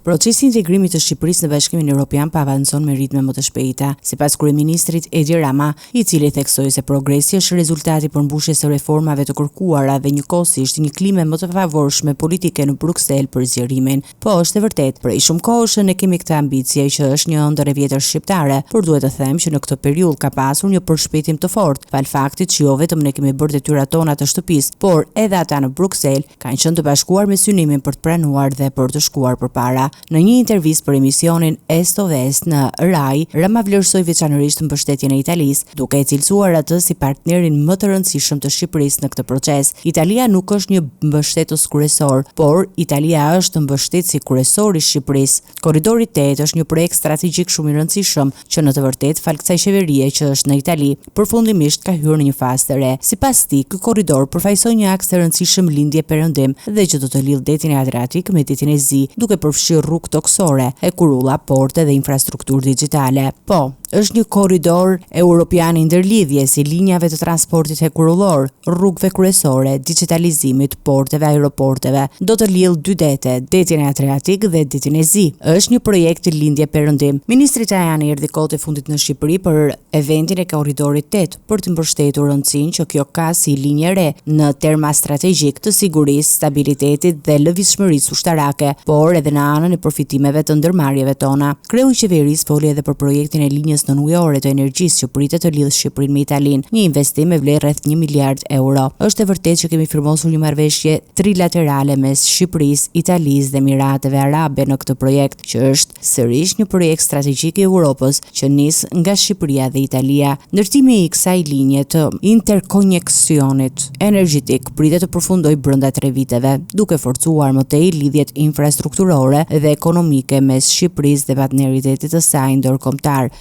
Procesi i integrimit të Shqipërisë në Bashkimin Evropian po avancon me ritme më të shpejta, sipas kryeministrit Edi Rama, i cili theksoi se progresi është rezultati i përmbushjes së reformave të kërkuara dhe njëkohësisht një klime më të favorshme politike në Bruksel për zgjerimin. Po është e vërtet, prej shumë kohësh ne kemi këtë ambicie që është një ëndër e vjetër shqiptare, por duhet të them që në këtë periudhë ka pasur një përshpejtim të fortë, fal faktit që jo vetëm ne kemi bërë detyrat tona të shtëpisë, por edhe ata në Bruksel kanë qenë të bashkuar me synimin për të pranuar dhe për të shkuar përpara. Në një intervistë për emisionin Est o Vest në RAI, Rama vlerësoi veçanërisht mbështetjen e Italisë, duke e cilësuar atë si partnerin më të rëndësishëm të Shqipërisë në këtë proces. Italia nuk është një mbështetës kryesor, por Italia është mbështetësi kryesor i Shqipërisë. Korridori 8 është një projekt strategjik shumë i rëndësishëm që në të vërtetë fal kësaj qeverie që është në Itali, përfundimisht ka hyrë në një fazë të re. Sipas tij, ky korridor përfaqëson një aks të rëndësishëm lindje perëndim dhe që do të lidh detin e Adriatik me detin e Zi, duke përfshirë rrugë toksore, e kurulla, porte dhe infrastrukturë digjitale. Po, është një korridor europian i ndërlidhje si linjave të transportit hekurullor, rrugëve kryesore, digitalizimit, porteve, aeroporteve. Do të lidh dy dete, detin e Adriatik dhe detin e Zi. Është një projekt i lindje perëndim. Ministri Tajani erdhi kohët e fundit në Shqipëri për eventin e korridorit 8 për të mbështetur rëndësinë që kjo ka si linjë re në terma strategjik të sigurisë, stabilitetit dhe lëvizshmërisë ushtarake, por edhe në anën e përfitimeve të ndërmarrjeve tona. Kreu i qeverisë foli edhe për projektin e linjës nënujore të energjisë që pritet të lidhë Shqipërinë me Italinë, një investim me vlerë rreth 1 miliard euro. Është e vërtetë që kemi firmosur një marrëveshje trilaterale mes Shqipërisë, Italisë dhe Emirateve Arabe në këtë projekt, që është sërish një projekt strategjik i Evropës që nis nga Shqipëria dhe Italia. Ndërtimi i kësaj linje të interkoneksionit energjetik pritet të përfundojë brenda 3 viteve, duke forcuar më tej lidhjet infrastrukturore dhe ekonomike mes Shqipërisë dhe partneritetit të saj ndërkombëtar.